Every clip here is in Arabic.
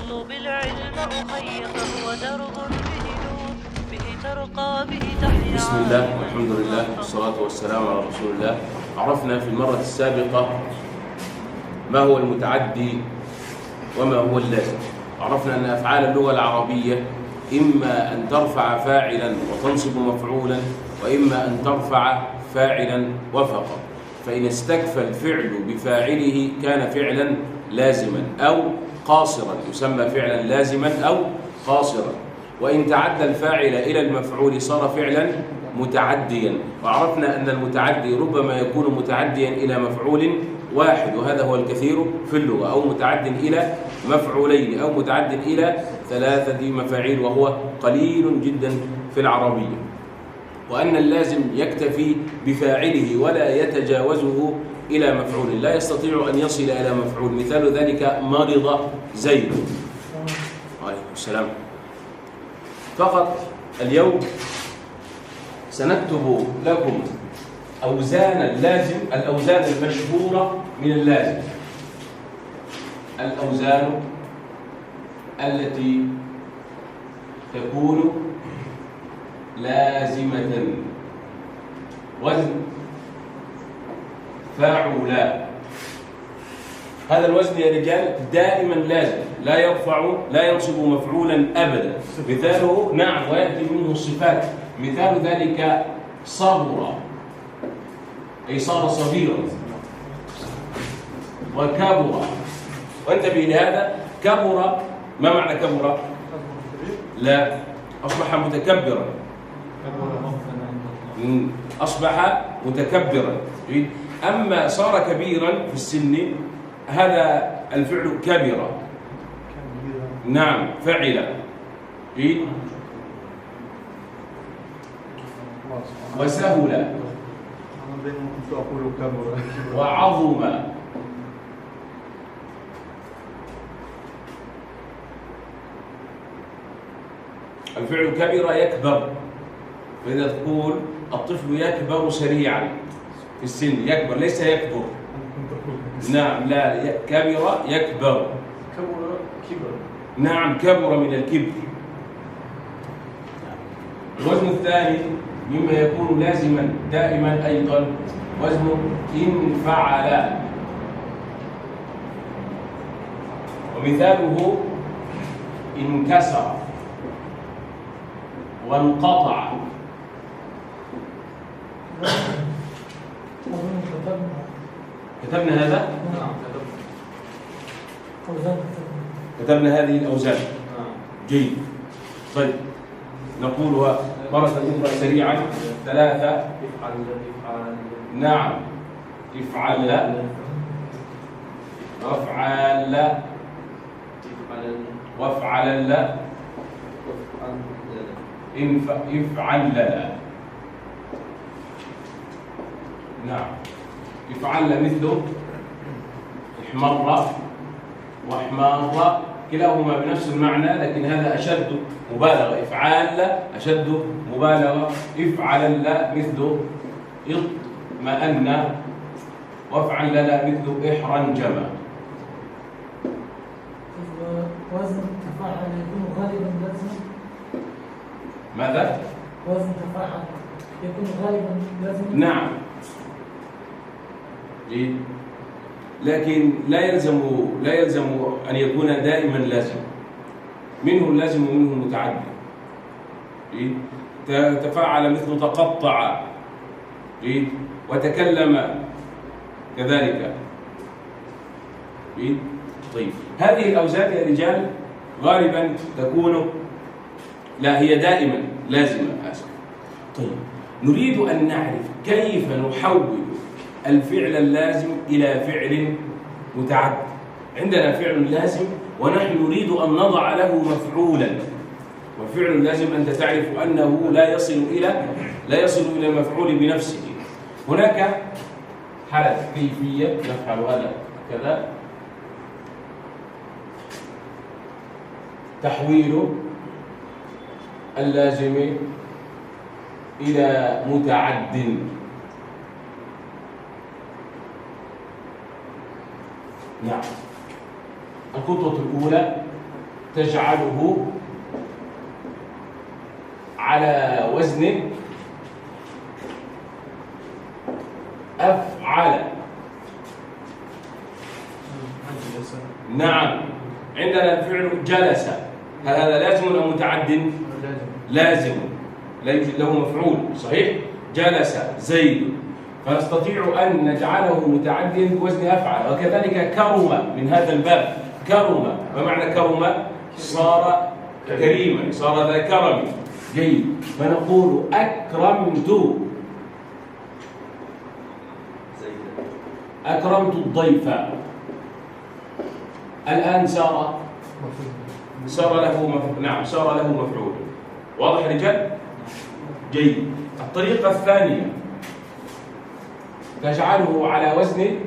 اطلب العلم أخي فهو درب به نور به ترقى به تحيا. بسم الله والحمد لله والصلاة والسلام على رسول الله. عرفنا في المرة السابقة ما هو المتعدي وما هو اللازم. عرفنا أن أفعال اللغة العربية إما أن ترفع فاعلا وتنصب مفعولا، وإما أن ترفع فاعلا وفقط. فإن استكفى الفعل بفاعله كان فعلا لازما أو قاصرا، يسمى فعلا لازما أو قاصرا. وإن تعدى الفاعل إلى المفعول صار فعلا متعديا. وعرفنا أن المتعدي ربما يكون متعديا إلى مفعول واحد، وهذا هو الكثير في اللغة، أو متعد إلى مفعولين، أو متعد إلى 3 مفاعيل، وهو قليل جدا في العربية. وأن اللازم يكتفي بفاعله ولا يتجاوزه إلى مفعول، لا يستطيع أن يصل إلى مفعول. مثال ذلك مرض زيد. عليكم السلام. فقط اليوم سنكتب لكم أوزان اللازم، الأوزان المشهورة من اللازم، الأوزان التي تكون لازمة. وزن فاعلا، هذا الوزن يا رجال دائما لازم، لا يرفع لا ينصب مفعولا أبدا. مثاله نعم، ويأتي منه الصفات. مثال ذلك صغر، أي صار صغيرا، وكبر. وانتبه لهذا، كبر ما معنى كبر؟ لا، أصبح متكبرا، أصبح متكبرا. أما صار كبيرا في السن، هذا الفعل كبر، نعم فعل. وسهل وعظم. الفعل كبر يكبر، فإذا تقول الطفل يكبر سريعا في السن، يكبر ليس يكبر. نعم، لا، كبر يكبر. نعم، كبر من الكبر. الوزن الثاني مما يكون لازما دائما أيضا وزن إن فعل، ومثاله انكسر وانقطع. كتبنا هذا؟ كتبنا هذه الأوزان. جيد. طيب نقولها مرة أخرى سريعا. 3. نعم، افعل، وافعل، وافعل، افعل. نعم، افعل مثله احمر واحمر، كلاهما بنفس المعنى، لكن هذا أشد مبالغة. افعال أشد مبالغة. افعل مثل اطمأن، وافعل مثل احرنجم. وزن تفاعل يكون غالبا لازما. ماذا؟ وزن تفاعل يكون غالبا لازما. نعم. جيد. لكن لا يلزم أن يكون دائما لازم. منه اللازم ومنه المتعدي. تفاعل مثل تقطع، وتكلم كذلك. طيب، هذه الأوزان يا رجال غالبا تكون، لا هي دائما لازمة. طيب، نريد أن نعرف كيف نحول الفعل اللازم إلى فعل متعدي. عندنا فعل لازم ونحن نريد أن نضع له مفعولا. وفعل اللازم أنت تعرف أنه لا يصل إلى المفعول بنفسه. هناك حالة كيفية نفعل هذا كذا: تحويل اللازم إلى متعد. نعم. الخطوة الأولى تجعله على وزن أفعل. نعم، عندنا الفعل جلس، هل هذا لازم أم متعد؟ لازم، لا يوجد له مفعول، صحيح؟ جلس زيد، فنستطيع أن نجعله متعديا بوزن أفعل. وكذلك كرم من هذا الباب، كرم، ما معنى كرم؟ صار كريما، صار ذا كرم. جيد، فنقول أكرمت الضيف. الآن صار له نعم، صار له مفعول. واضح يا رجال؟ جيد. الطريقة الثانية تجعله على وزن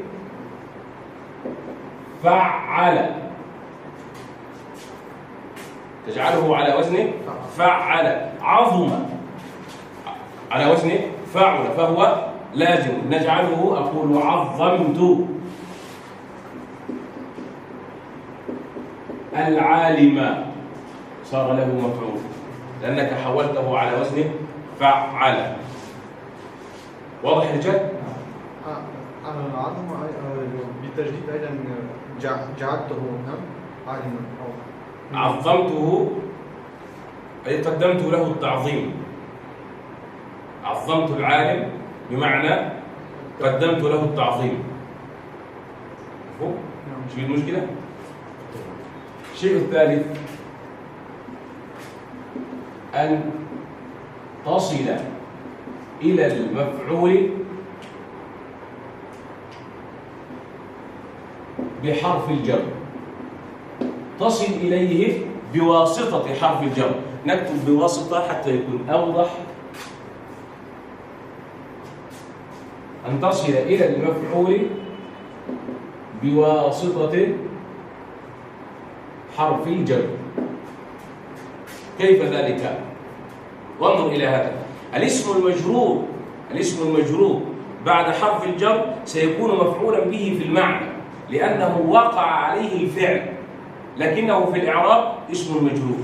فعل، تجعله على وزن فعل. عظم على وزن فعل فهو لازم، نجعله، أقول عظمت العالم، صار له مفعول لأنك حولته على وزن فعل. واضح يا رجال؟ العظم بالتجديد أيضا جعلته عالما أو عظمته أي قدمت له التعظيم. عظمت العالم بمعنى قدمت له التعظيم. مفهوم؟ شو المشكلة؟ الشيء الثالث أن تصل إلى المفعول بحرف الجر، تصل إليه بواسطة حرف الجر. نكتب بواسطة حتى يكون أوضح. أن تصل إلى المفعول بواسطة حرف الجر. كيف ذلك؟ وانظر إلى هذا. الاسم المجرور بعد حرف الجر سيكون مفعولا به في المعنى لأنه وقع عليه الفعل، لكنه في الإعراب اسم مجرور.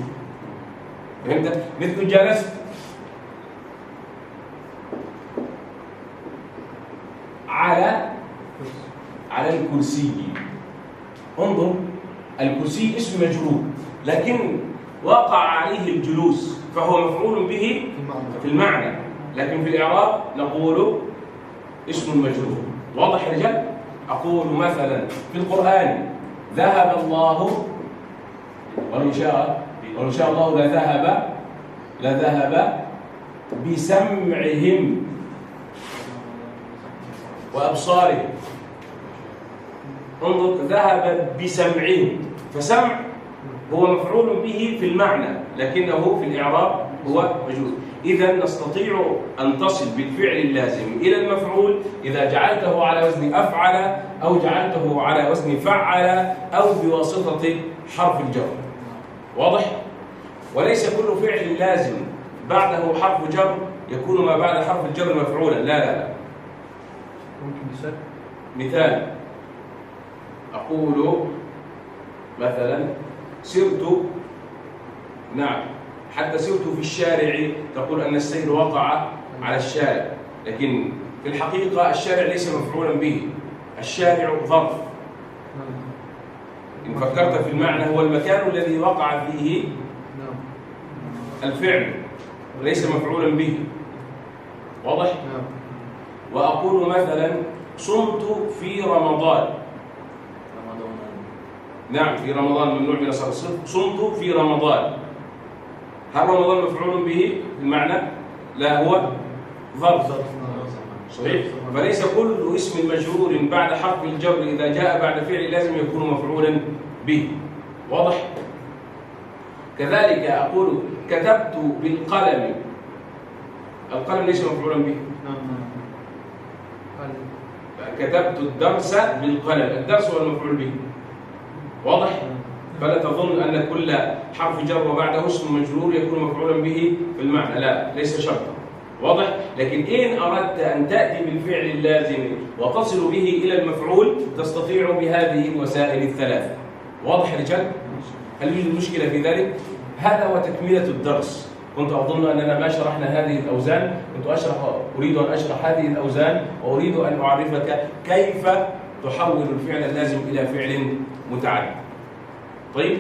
فهمت؟ مثل جلست على الكرسي. انظر، الكرسي اسم مجرور لكن وقع عليه الجلوس فهو مفعول به في المعنى، لكن في الإعراب نقول اسم مجرور. واضح يا رجال؟ أقول مثلا في القرآن ذهب الله، ولو شاء الله لذهب بسمعهم وأبصارهم. انظر، ذهب بسمعهم، فسمع هو مفعول به في المعنى لكنه في الإعراب هو مجرور. إذا نستطيع أن تصل بالفعل اللازم إلى المفعول إذا جعلته على وزن أفعل أو جعلته على وزن فعل أو بواسطة حرف الجر. واضح؟ وليس كل فعل لازم بعده حرف جر يكون ما بعد حرف الجر مفعولا، لا. ممكن مثال، أقول مثلا سرت، نعم، حتى سرت في الشارع، تقول أن السير وقع على الشارع، لكن في الحقيقة الشارع ليس مفعولا به، الشارع ظرف. إن فكرت في المعنى هو المكان الذي وقع فيه الفعل وليس مفعولا به. واضح؟ وأقول مثلا صمت في رمضان. نعم، في رمضان ممنوع من الصرف. صمت في رمضان، هل رمضان مفعول به في المعنى؟ لا، هو ظرف. صحيح؟ فليس كل اسم مجرور بعد حرف الجر إذا جاء بعد فعل لازم يكون مفعولا به. واضح؟ كذلك أقول كتبت بالقلم، القلم ليس مفعولا به. كتبت الدرس بالقلم، الدرس هو المفعول به. واضح؟ فلا تظن أن كل حرف جر وبعده اسم مجرور يكون مفعولا به في المعنى، لا، ليس شرطا. واضح؟ لكن إن أردت أن تأتي بالفعل اللازم وتصل به إلى المفعول تستطيع بهذه الوسائل الثلاث. واضح يا رجال؟ هل يوجد مشكلة في ذلك؟ هذا هو تكملة الدرس. كنت أظن أننا ما شرحنا هذه الأوزان، أريد أن أشرح هذه الأوزان، وأريد أن أعرفك كيف تحول الفعل اللازم إلى فعل متعدي. طيب،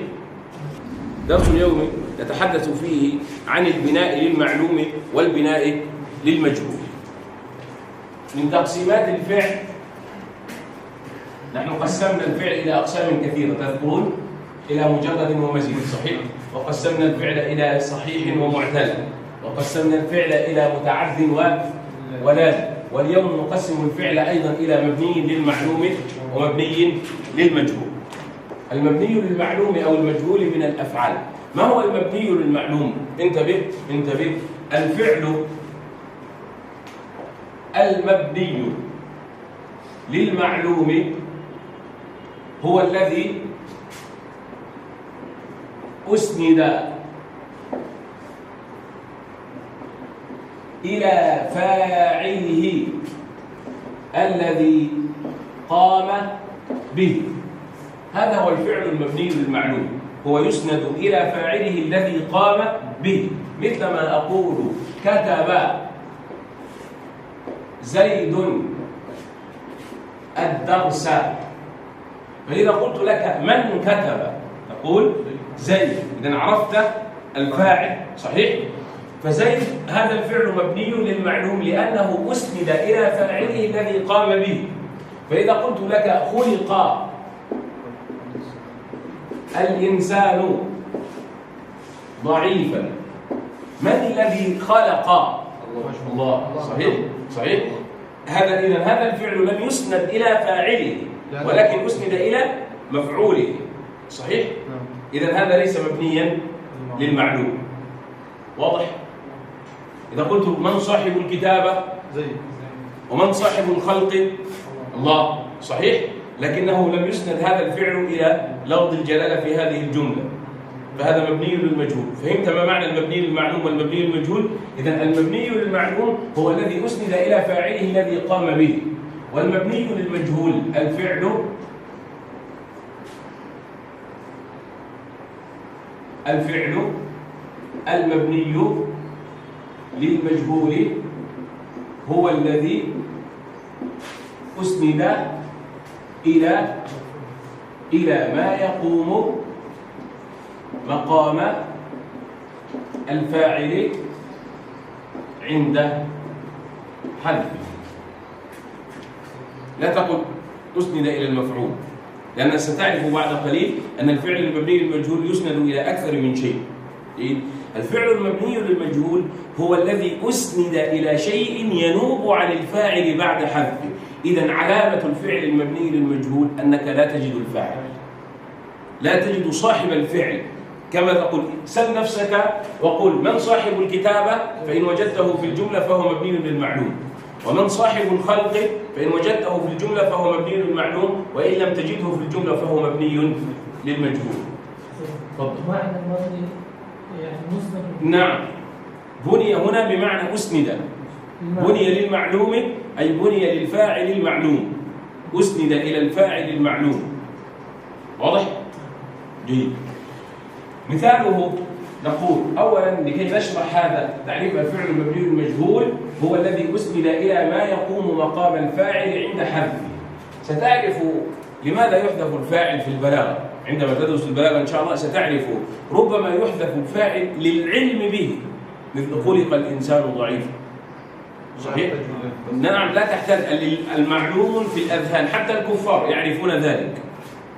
درس اليوم نتحدث فيه عن البناء للمعلوم والبناء للمجهول. من تقسيمات الفعل، نحن قسمنا الفعل إلى أقسام كثيرة تذكرون، إلى مجرد ومزيد، صحيح؟ وقسمنا الفعل إلى صحيح ومعتل، وقسمنا الفعل إلى متعد ولازم، واليوم نقسم الفعل أيضا إلى مبني للمعلوم ومبني للمجهول. المبني للمعلوم أو المجهول من الأفعال. ما هو المبني للمعلوم؟ انتبه. الفعل المبني للمعلوم هو الذي أسند إلى فاعله الذي قام به. هذا هو الفعل المبني للمعلوم، هو يسند إلى فاعله الذي قام به. مثل ما أقول كتب زيد الدرس، فإذا قلت لك من كتب تقول زيد، إذن عرفت الفاعل، صحيح؟ فزيد هذا الفعل مبني للمعلوم لأنه أسند إلى فاعله الذي قام به. فإذا قلت لك خلق الإنسان ضعيفا، من الذي خلق؟ الله، صحيح؟ إذن هذا الفعل لم يسند إلى فاعله ولكن أسند إلى مفعوله، صحيح؟ إذن هذا ليس مبنيا للمعلوم. واضح؟ إذا قلت من صاحب الكتابة؟ زيد. ومن صاحب الخلق؟ الله، صحيح؟ لكنه لم يسند هذا الفعل إلى لفظ الجلالة في هذه الجملة، فهذا مبني للمجهول. فهمت ما معنى المبني للمعلوم والمبني للمجهول؟ إذن المبني للمعلوم هو الذي أسند إلى فاعله الذي قام به، والمبني للمجهول الفعل المبني للمجهول هو الذي أسند إلى ما يقوم مقام الفاعل عند حذفه. لا تقل أسند إلى المفعول، لأنك ستعرف بعد قليل أن الفعل المبني للمجهول يسند إلى أكثر من شيء. الفعل المبني للمجهول هو الذي أسند إلى شيء ينوب عن الفاعل بعد حذفه. إذن علامة الفعل المبني للمجهول أنك لا تجد الفاعل، لا تجد صاحب الفعل. كما تقول سل نفسك وقل من صاحب الكتابة، فإن وجدته في الجملة فهو مبني للمعلوم، ومن صاحب الخلق فإن وجدته في الجملة فهو مبني للمعلوم، وإن لم تجده في الجملة فهو مبني للمجهول. تفضل. معنى الماضي يعني مسند. نعم، بني هنا بمعنى أسند. بني للمعلوم أي بني للفاعل المعلوم، أسند إلى الفاعل المعلوم. واضح؟ جيد. مثاله نقول أولا لكي نشرح هذا تعريف الفعل المبني للمجهول هو الذي أسند إلى ما يقوم مقام الفاعل عند حذفه. ستعرف لماذا يحذف الفاعل في البلاغة. عندما تدرس البلاغة إن شاء الله ستعرف ربما يحذف الفاعل للعلم به، مثل خلق الإنسان ضعيفا، صحيح؟ نعم، لا تحتاج. المعلوم في الأذهان، حتى الكفار يعرفون ذلك.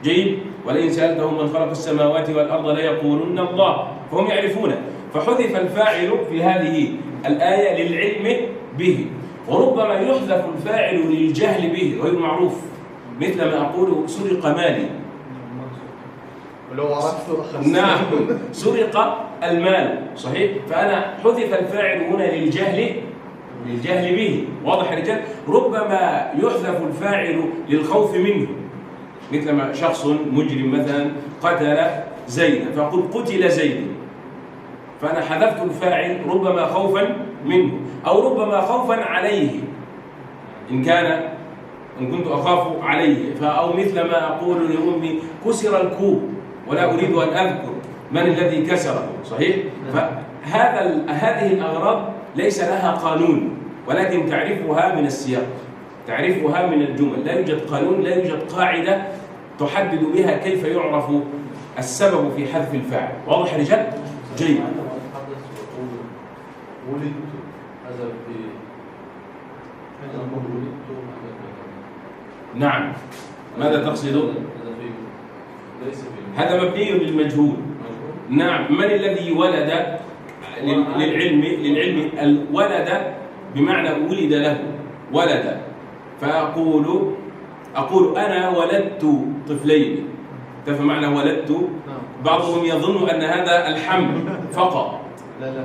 جيد. ولئن سألتهم من خلق السماوات والأرض ليقولن الله، فهم يعرفونه. فحذف الفاعل في هذه الآية للعلم به، وربما يحذف الفاعل للجهل به غير معروف، مثل ما أقول سرق مالي. ولو عرفت نعم، سرق المال، صحيح؟ فأنا حذف الفاعل هنا للجهل به. واضح يا رجال؟ ربما يحذف الفاعل للخوف منه، مثل ما شخص مجرم مثلا قتل زيدا فقل قتل زيد، فأنا حذفت الفاعل ربما خوفا منه أو ربما خوفا عليه إن كنت أخاف عليه. أو مثل ما أقول لأمي كسر الكوب، ولا أريد أن أذكر من الذي كسره، صحيح؟ هذه الأغراض ليس لها قانون، ولكن تعرفها من السياق، تعرفها من الجمل. لا يوجد قانون، لا يوجد قاعدة تحدد بها كيف يعرف السبب في حذف الفاعل. واضح يا رجال؟ جيد. ولدت هذا في نعم. ماذا تقصد؟ هذا مبني للمجهول. نعم. من الذي ولد؟ للعلم الولد بمعنى ولد له، ولد. فأقول أنا ولدت طفلين. تفهم معنى ولدت؟ بعضهم يظن أن هذا الحمل فقط. لا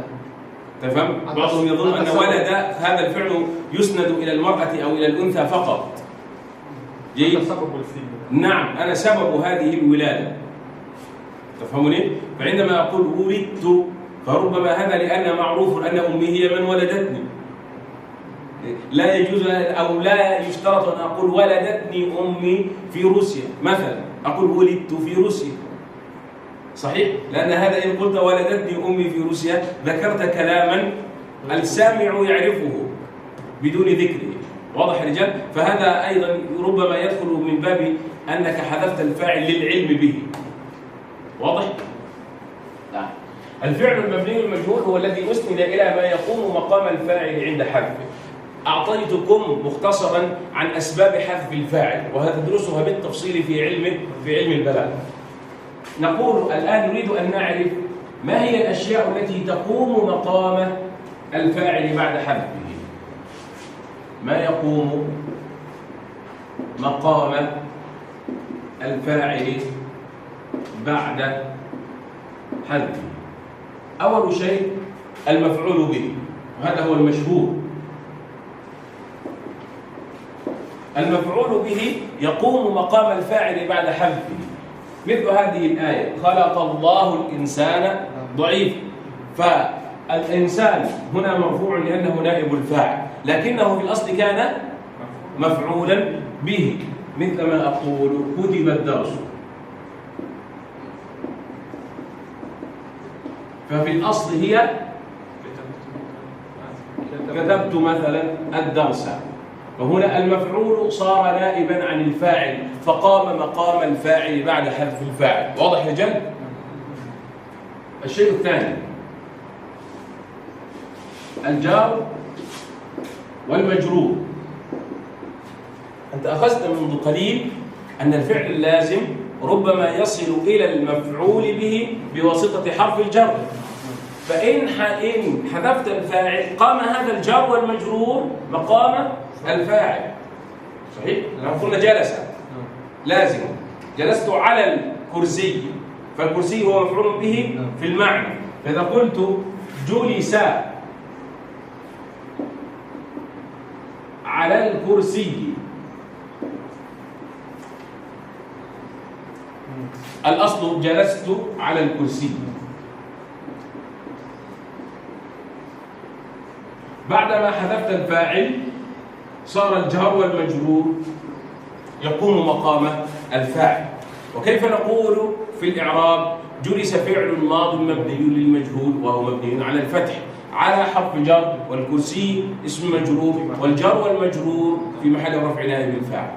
تفهم؟ بعضهم يظن أن ولد هذا الفعل يسند إلى المرأة أو إلى الأنثى فقط. جيد؟ نعم، أنا سبب هذه الولادة. تفهموني؟ فعندما أقول ولدت فربما هذا لأن معروف أن أمي هي من ولدتني. لا يجوز أو لا يشترط أن أقول ولدتني أمي في روسيا مثلا، أقول ولدت في روسيا، صحيح؟ لأن هذا إن قلت ولدتني أمي في روسيا ذكرت كلاما السامع يعرفه بدون ذكره. واضح يا رجال؟ فهذا أيضا ربما يدخل من باب أنك حذفت الفاعل للعلم به. واضح؟ نعم. الفعل المبني المجهول هو الذي أسند إلى ما يقوم مقام الفاعل عند حذفه. أعطيتكم مختصرا عن أسباب حذف الفاعل، وهتدرسها بالتفصيل في علم البلاغة. نقول الآن نريد أن نعرف ما هي الأشياء التي تقوم مقام الفاعل بعد حذفه. ما يقوم مقام الفاعل بعد حذفه. أول شيء المفعول به، وهذا هو المشهور. المفعول به يقوم مقام الفاعل بعد حذفه، مثل هذه الآية: خلق الله الإنسان ضعيفا. فالإنسان هنا مرفوع لأنه نائب الفاعل، لكنه في الأصل كان مفعولا به، مثل ما أقول كتب الدرس. ففي الأصل هي كتبت مثلا الدرس، فهنا المفعول صار نائبا عن الفاعل فقام مقام الفاعل بعد حذف الفاعل. واضح يا رجال؟ الشيء الثاني الجار والمجرور. أنت أخذت منذ قليل أن الفعل اللازم ربما يصل إلى المفعول به بواسطة حرف الجر، فإن حذفت الفاعل قام هذا الجار والمجرور مقام الفاعل، صحيح؟ لو قلنا جلس لازم، جلست على الكرسي، فالكرسي هو مفعول به في المعنى. فإذا قلت جلس على الكرسي، الأصل جلست على الكرسي. بعدما حذفت الفاعل صار الجار والمجرور يقوم مقام الفاعل. وكيف نقول في الإعراب؟ جلس فعل ماض مبني للمجهول وهو مبني على الفتح على حرف جر، والكرسي اسم مجرور، والجار والمجرور في محل رفع نائب الفاعل.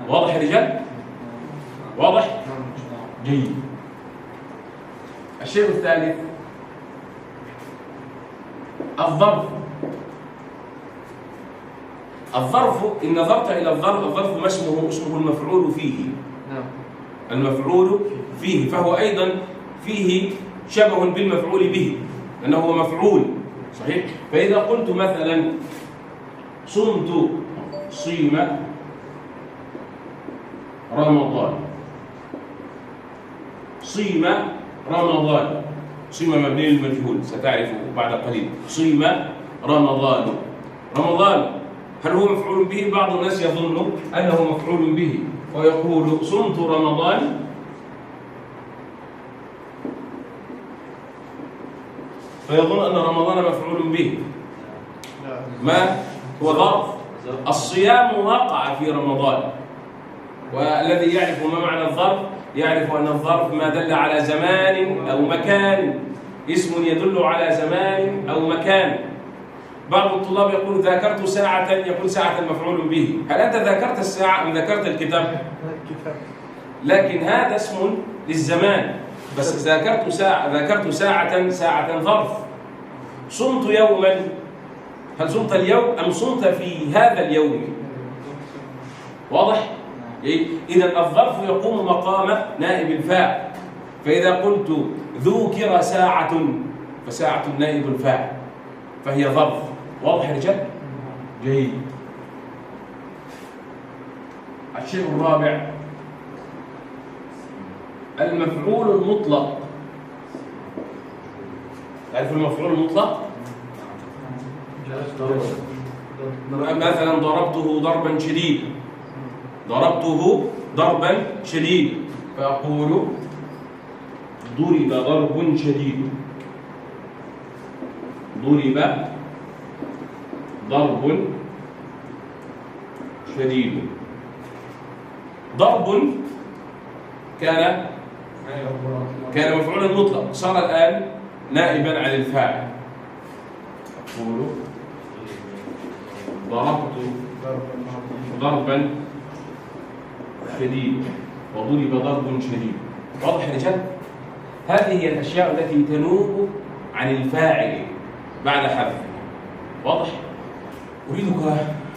واضح يا رجال؟ واضح؟ جيد. الشيء الثالث الظرف. الظرف إن نظرت إلى الظرف ما اسمه المفعول فيه. المفعول فيه، فهو أيضا فيه شبه بالمفعول به لأنه هو مفعول، صحيح؟ فإذا قلت مثلا صمت صيم رمضان، صيم رمضان، صيم مبني للمجهول ستعرف بعد قليل. صيم رمضان، رمضان هل هو مفعول به؟ بعض الناس يظن أنه مفعول به ويقول صمت رمضان، فيظن أن رمضان مفعول به. ما هو ظرف. الصيام وقع في رمضان، والذي يعرف ما معنى الظرف يعرف أن الظرف ما دل على زمان أو مكان، اسم يدل على زمان أو مكان. بعض الطلاب يقول ذاكرت ساعة، يقول ساعة مفعول به. هل أنت ذاكرت الساعة أم ذاكرت الكتاب؟ لكن هذا اسم للزمان. بس ذاكرت ساعة، ساعة ظرف. صمت يوما، هل صمت اليوم أم صمت في هذا اليوم؟ واضح؟ إذا الظرف يقوم مقام نائب الفاعل. فإذا قلت ذوكر ساعة فساعة نائب الفاعل فهي ظرف. واضح يا رجال؟ جيد. الشيء الرابع المفعول المطلق. تعرف المفعول المطلق؟ مثلا ضربته ضربا شديدا، ضربته ضربا شديدا، فأقول ضرب ضرب شديد، ضرب ضرب شديد. ضرب كان مفعولا مطلق، صار الآن نائبا عن الفاعل. أقول ضربت ضربا شديد وضرب ضرب شديد. واضح يا رجال؟ هذه هي الأشياء التي تنوب عن الفاعل بعد حذفه. واضح؟ أريدك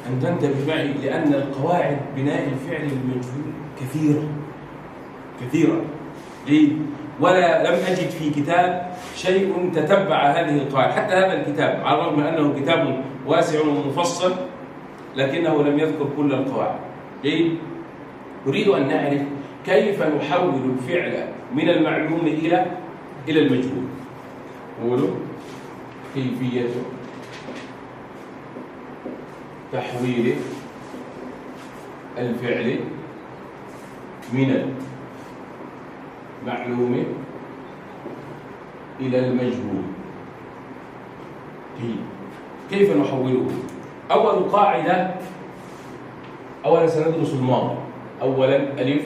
أن تنتبه معي لأن القواعد بناء الفعل المجهول كثيرة. ليه؟ ولا لم أجد في كتاب شيء تتبع هذه القواعد. حتى هذا الكتاب على الرغم من أنه كتاب واسع ومفصل لكنه لم يذكر كل القواعد. ليه؟ نريد أن نعرف كيف نحول الفعل من المعلوم إلى المجهول. قولوا كيفية تحويل الفعل من المعلوم إلى المجهول. كيف نحوله؟ أول قاعدة، أولا سندرس الماضي. أولا ألف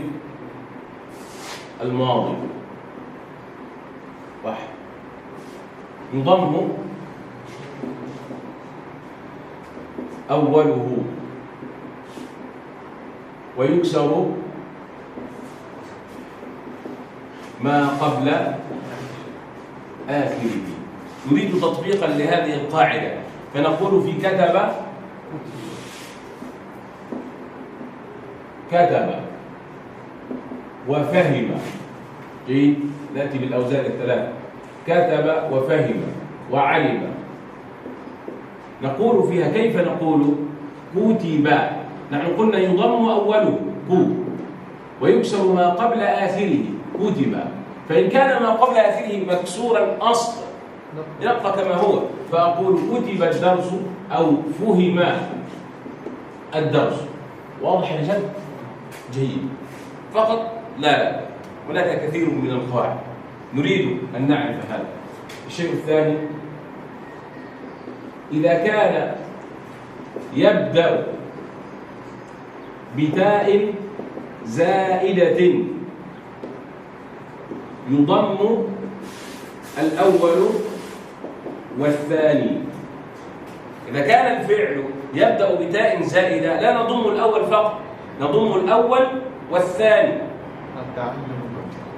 الماضي واحد يضم أوله ويكسر ما قبل آخره. نريد تطبيقا لهذه القاعدة فنقول في كتب وفهم. جيد، نأتي بالأوزان الثلاثة: كتب وفهم وعلم. نقول فيها كيف نقول؟ كتب، نحن قلنا يضم أوله كو ويكسر ما قبل آخره كتب. فإن كان ما قبل آخره مكسورا أصلا يبقى كما هو، فأقول كتب الدرس أو فهم الدرس. واضح يا رجال؟ جيد. فقط لا، هناك كثير من القواعد نريد أن نعرف هذا. الشيء الثاني، إذا كان يبدأ بتاء زائدة يضم الأول والثاني. إذا كان الفعل يبدأ بتاء زائدة لا نضم الأول فقط، نضم الأول والثاني.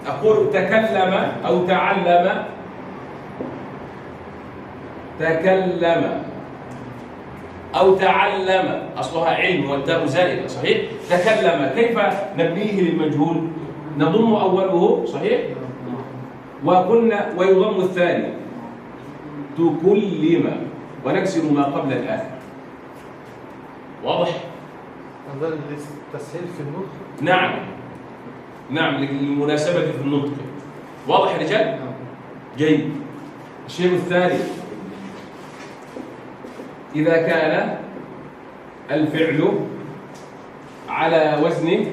أقول تكلم أو تعلم، تكلم أو تعلم أصلها علم والتاء زائدة، صحيح؟ تكلم كيف نبنيه للمجهول؟ نضم أوله، صحيح؟ وقلنا ويضم الثاني تكلم ونكسر ما قبل الآخر. واضح؟ هذا التسهيل في النطق؟ نعم للمناسبة في النطق. واضح يا رجال؟ جيد. الشيء الثاني، إذا كان الفعل على وزن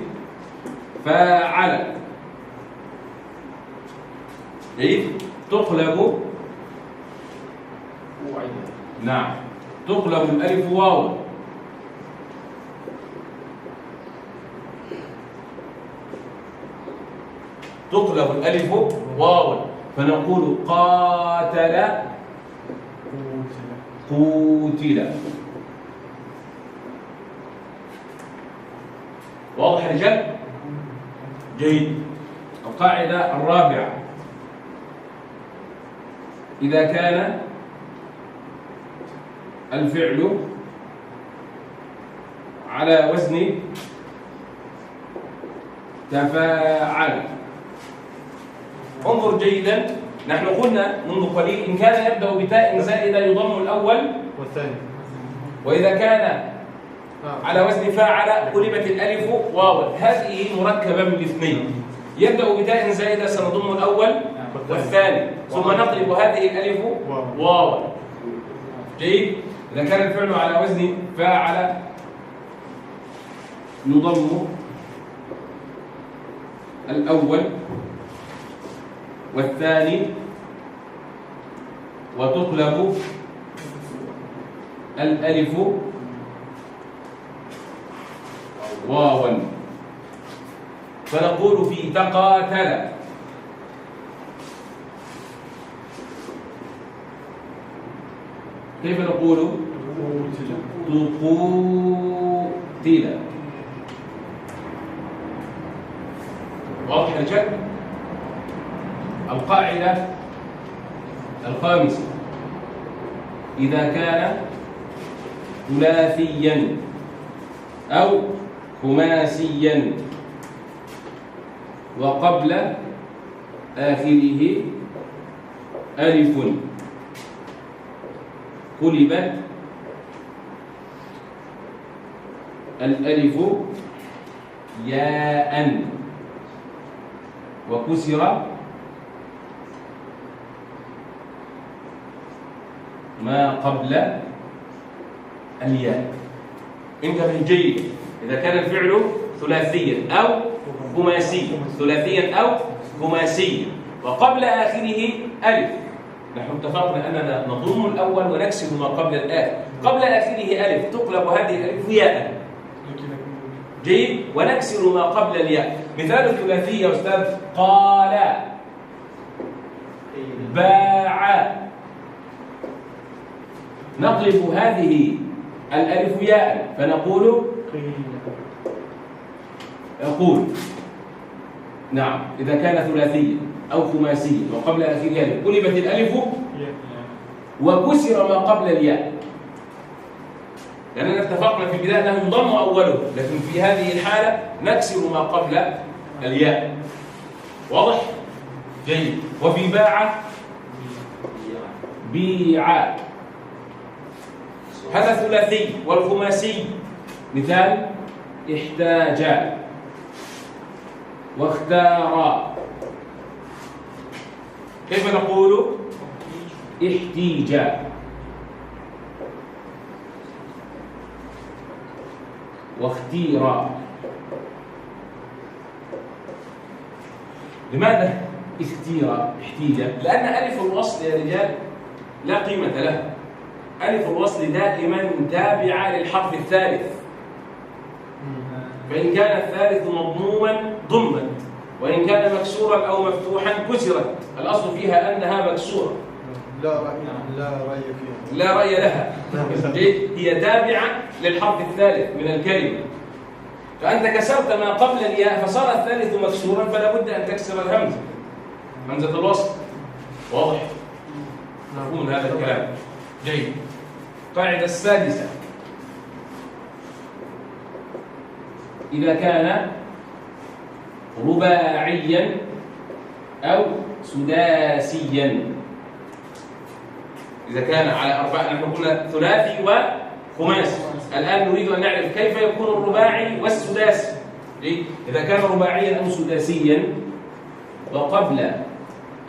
فاعل، جيد، تقلب، نعم، تقلب الألف واو. تقلب الألف واوا فنقول قاتل قوتل. واضح يا رجال؟ جيد. القاعدة الرابعة: إذا كان الفعل على وزن تفاعل. انظر جيدا، نحن قلنا منذ قليل إن كان يبدأ بتاء زائدة يضم الأول والثاني، وإذا كان على وزن فاعل قلبت الألف واوا. هذه مركبة من الاثنين، يبدأ بتاء زائدة سنضم الأول والثاني ثم نقلب هذه الألف واوا. جيد. إذا كان الفعل على وزن فاعل يضم الأول والثاني وتقلب الألف واوا فنقول في تقاتل. كيف نقول؟ تقوتل. واضح يا رجال؟ القاعدة الخامسة: إذا كان ثلاثيا أو خماسيا وقبل آخره ألف قلبت الألف ياء وكسر ما قبل الياء. انتبه جيد. إذا كان الفعل ثلاثيا أو خماسيا، ثلاثيا أو خماسيا وقبل آخره ألف، نحن اتفقنا أننا نضم الأول ونكسر ما قبل الآخر. قبل آخره ألف تقلب هذه الألف ياء. جيد. ونكسر ما قبل الياء. مثال الثلاثية يا أستاذ: قال، باع. نقلب هذه الألف ياء فنقول يقول. نعم. إذا كان ثلاثيا أو خماسيا وقبل آخره ألف قلبت الألف وكسر ما قبل الياء، لأننا اتفقنا في البداية أنه يضم أوله، لكن في هذه الحالة نكسر ما قبل الياء. واضح؟ جيد. وفي باع بيع. هذا الثلاثي. والخماسي مثال: احتاج واختار. كيف نقول؟ احتيج واختير. لماذا اختير احتيج؟ لأن ألف الوصل يا رجال لا قيمة له. ألف الوصل دائما تابعة للحرف الثالث، فإن كان الثالث مضموما ضمت، وإن كان مكسورا أو مفتوحا كسرت. الأصل فيها أنها مكسورة، لا رأي فيها، لا رأي لها. هي تابعة للحرف الثالث من الكلمة، فأنت كسرت ما قبل الياء فصار الثالث مكسورا، فلا بد أن تكسر الهمزة، همزة الوصل. واضح؟ مفهوم هذا الكلام؟ جيد. القاعدة السادسة: إذا كان رباعيا أو سداسيا. إذا كان على أربعة، نحن قلنا ثلاثي وخماسي، الآن نريد أن نعرف كيف يكون الرباعي والسداسي. إذا كان رباعيا أو سداسيا وقبل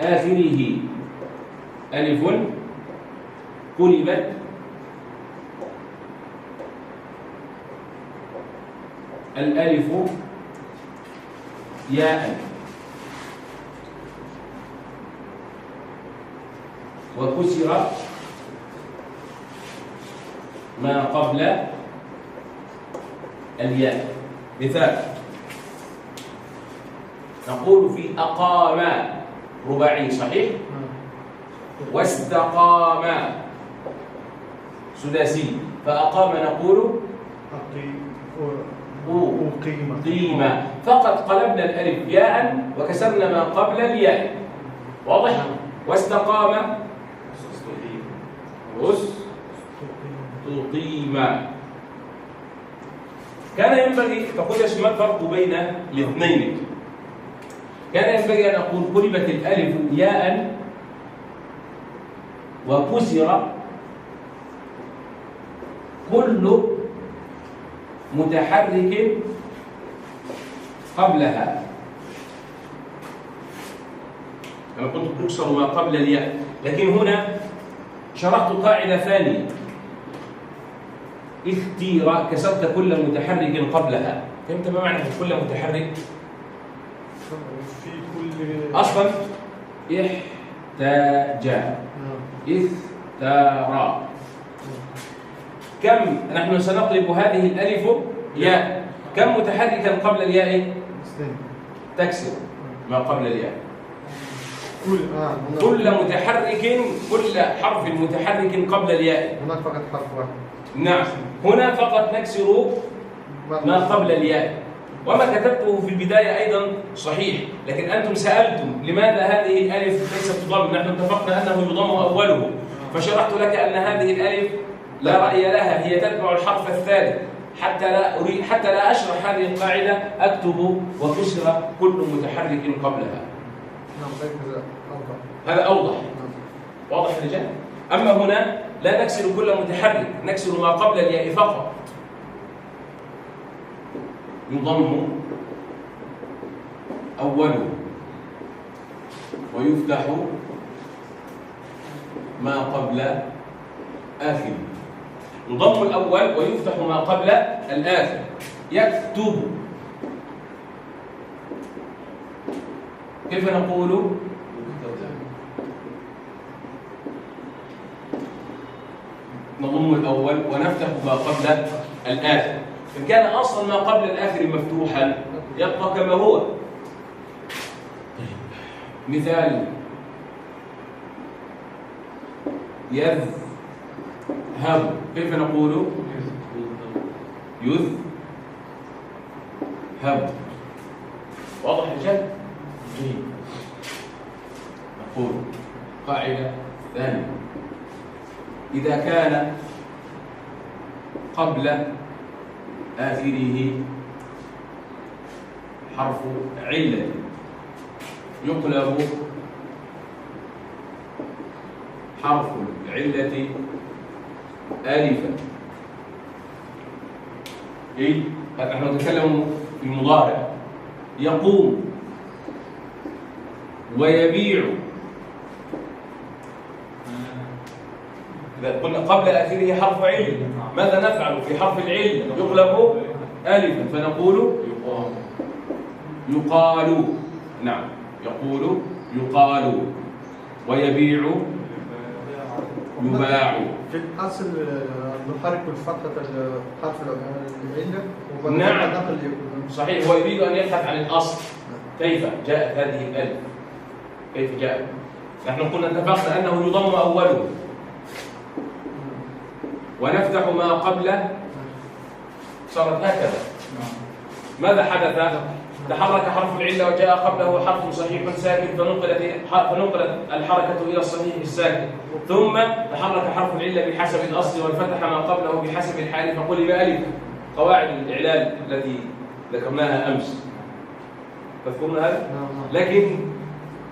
آخره ألف قلبت الألف ياء وكسر ما قبل الياء. مثال: نقول في أقام رباعي صحيح، واستقام سداسي، فأقام نقول قيم، فقط قلبنا الألف ياء وكسرنا ما قبل الياء. واضح؟ واستقام استقيم. كان ينبغي تقول يا شباب الفرق بين الاثنين. كان ينبغي أن أقول قلبت الألف ياء وكسر كل متحرك قبلها. أنا كنت أكسر ما قبل الياء، لكن هنا شرحت قاعدة ثانية، اختير كسرت كل متحرك قبلها. فهمت ما معنى كل متحرك؟ في كل أصلا احتاج، اختار. كم نحن سنقلب هذه الألف ياء، كم متحركا قبل الياء؟ تكسر ما قبل الياء. كل متحرك، كل حرف متحرك قبل الياء. هناك فقط حرف واحد. نعم، هنا فقط نكسر ما قبل الياء. وما كتبته في البداية أيضا صحيح، لكن أنتم سألتم لماذا هذه الألف ليست تضم؟ نحن اتفقنا أنه يضم أوله، فشرحت لك أن هذه الألف لا رأي لها، هي تتبع الحرف الثالث. حتى لا أشرح هذه القاعدة أكتب وكسر كل متحرك قبلها. هذا أوضح. واضح يا رجال؟ أما هنا لا نكسر كل متحرك، نكسر ما قبل الياء فقط. يضم أوله ويفتح ما قبل آخره. يضم الأول ويفتح ما قبل الآخر. يكتب، كيف نقول؟ نضم الأول ونفتح ما قبل الآخر. إن كان أصلا ما قبل الآخر مفتوحا يبقى كما هو. مثال يذهب، كيف نقول؟ يذهب. واضح يا رجال؟ جيد. نقول قاعدة ثانية، إذا كان قبل آخره حرف علة يقلب حرف العلة آلفا. إيه؟ نحن نتكلم في المضارع. يقوم ويبيع. إذا قلنا قبل آخره حرف علة، ماذا نفعل في حرف العلة؟ يقلب آلفا، فنقول يقال. نعم، يقال ويبيع يباع. في الأصل نحرك فقط حرف العلة. نعم صحيح. هو يريد أن يبحث عن الأصل، كيف جاءت هذه الألف، كيف جاءت. نحن كنا اتفقنا أنه يضم أوله ونفتح ما قبله، صارت هكذا. ماذا حدث؟ تحرك حرف العلة وجاء قبله حرف صحيح ساكن، فنقلت الحركة إلى الصحيح الساكن، ثم تحرك حرف العلة بحسب الأصل وانفتح ما قبله بحسب الحال فقلب ألف. قواعد الإعلال التي ذكرناها أمس، تذكرون هذا؟ لكن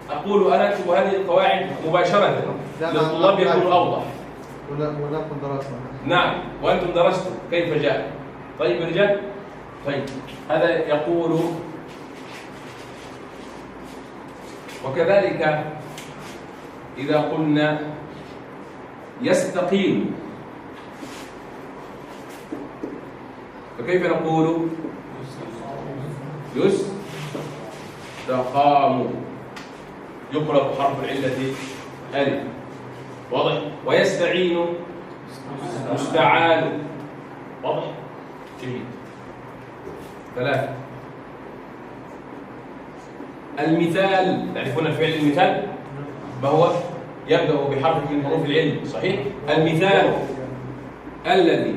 أقول أنا أكتب هذه القواعد مباشرة للطلاب يكون أوضح. ونحن درسنا. نعم، وأنتم درستم كيف جاء. طيب يا رجال؟ طيب، هذا يقول. وكذلك إذا قلنا يستقيم، فكيف نقول؟ يستقام، يقلب حرف العلة ألف. واضح؟ ويستعين مستعان. واضح؟ جميل. 3 المثال، تعرفون الفعل المثال ما هو؟ يبدأ بحرف من حروف العلم، صحيح؟ المثال الذي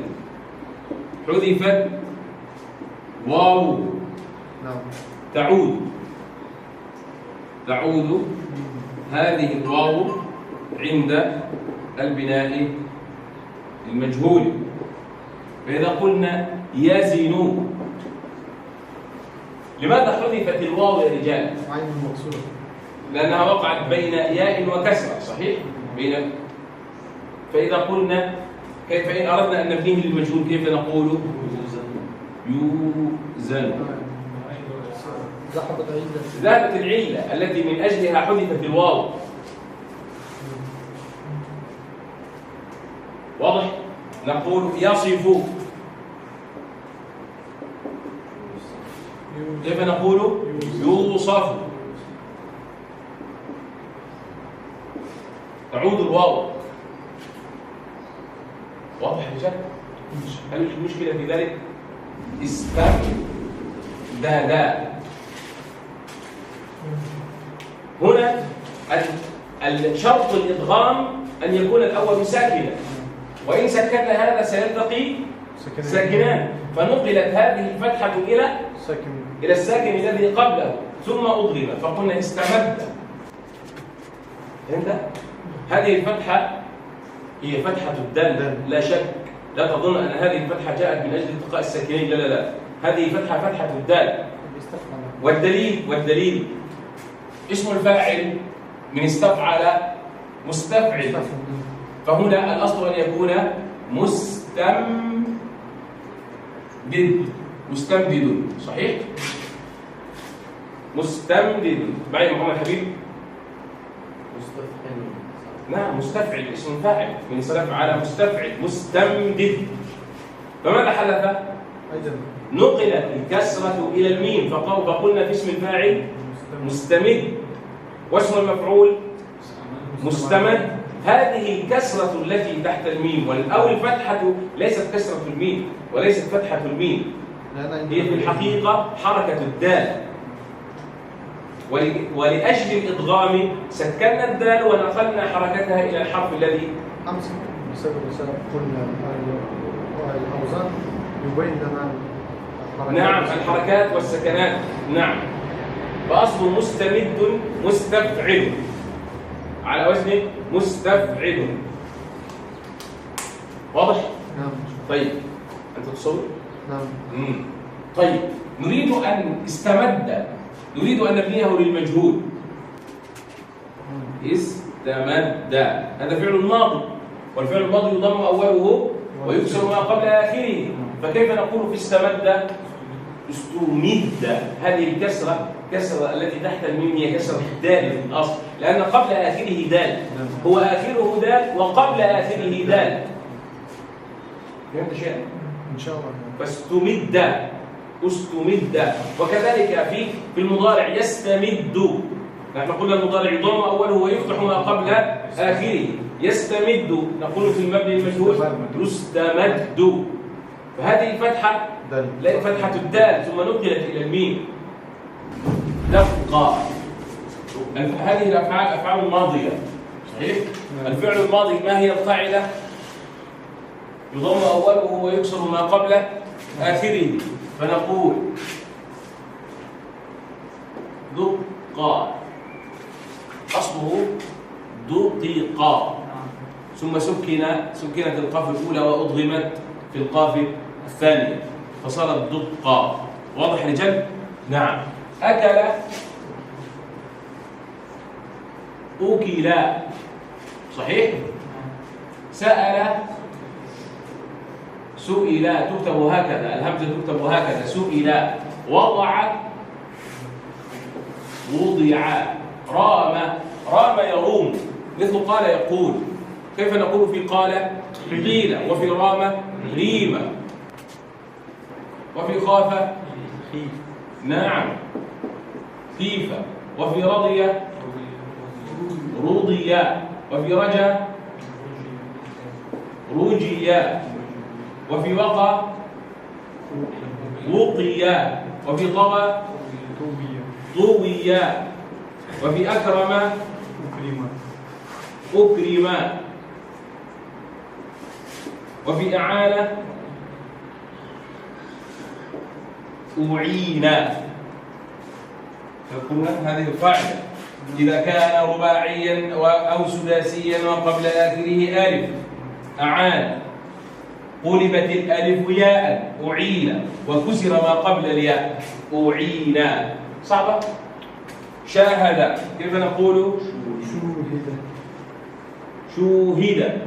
حذفت واو نعم. تعود هذه الواو عند البناء المجهول. فإذا قلنا يزن، لماذا حذفت الواو يا رجال؟ عين المقصود. لأنها وقعت بين ياء وكسرة، صحيح؟ فإذا قلنا كيف إن أردنا أن نبنيه للمجهول كيف نقول؟ يوزن. ذهبت العلة التي من أجلها حذفت الواو. واضح؟ نقول يصف. كيف نقول؟ يوصف. تعود الواو. واضح يا رجال؟ هل يوجد مشكلة في ذلك؟ استبداد. هنا الشرط الإدغام أن يكون الأول ساكنا، وإن سكننا هذا سيلتقي ساكنان، فنقلت هذه الفتحة إلى الساكن الذي قبله ثم أضغم، فقلنا استمد. فهمت؟ هذه الفتحة هي فتحة الدال لا شك، لا تظن أن هذه الفتحة جاءت من أجل التقاء الساكنين، لا، هذه فتحة الدال. والدليل اسم الفاعل من استفعل مستفعل، فهنا الأصل أن يكون مستمدد، صحيح؟ مستمدد. معي محمد حبيب؟ مستفعل. نعم، مستفعل اسم فاعل من استفعل مستفعل مستمدد. فماذا حدث؟ نقلت الكسرة إلى الميم، فقلنا في اسم الفاعل مستمد، واسم المفعول مستمد. هذه الكسرة التي تحت الميم أو الفتحة ليست كسرة الميم وليست فتحة الميم، هي في الحقيقة حركة الدال، ولأجل الإدغام سكننا الدال ونقلنا حركتها إلى الحرف الذي أمس بسبب قلنا الأوزان يبين لنا نعم الحركات والسكنات. نعم، فأصله مستمد مستفعل على وزن مستفعل. واضح؟ نعم. طيب أنت تصور؟ نعم. طيب نريد أن نبنيه للمجهول. استمد، هذا فعل ماضي، والفعل الماضي يضم أوله ويكسر ما قبل آخره، فكيف نقول في استمد؟ استمد. هذه الكسرة التي تحت الميم هي كسرة الدال في الأصل، لأن قبل آخره دال، هو آخره دال وقبل آخره دال. فهمت شيئا؟ إن شاء الله. فاستمد، وكذلك في المضارع يستمد. نحن قلنا المضارع يضم أوله ويفتح ما قبل آخره. يستمد نقول في المبني المجهول يستمد، فهذه الفتحة فتحة الدال ثم نقلت إلى الميم. دقة. هذه الأفعال أفعال ماضية، صحيح؟ الفعل الماضي ما هي القاعدة؟ يضم أوله ويكسر ما قبل آخره، فنقول دقة، أصله دقيقة، ثم سكنت القاف الأولى وأضغمت في القاف الثانية فصارت دقة. واضح رجال؟ نعم. أكل، أكل، صحيح؟ سأل، سئل، تكتب هكذا، الهمزة تكتب هكذا، سئل. وضع، وضع. رام يروم، مثل قال يقول. كيف نقول في قال؟ قيل، وفي رام ريم، وفي خاف نعم كيف، وفي رضي رضي، وفي رجى رجي، وفي وقى وقي، وفي طوى طوي، وفي أكرم أكرم. أكرم. وفي أعان أعين. تذكرون هذه القاعدة؟ إذا كان رباعيا أو سداسيا وقبل آخره ألف أعان، قلبت الألف ياء أعين، وكسر ما قبل الياء أعين. صعبة؟ شاهد كيف نقول؟ شوهد.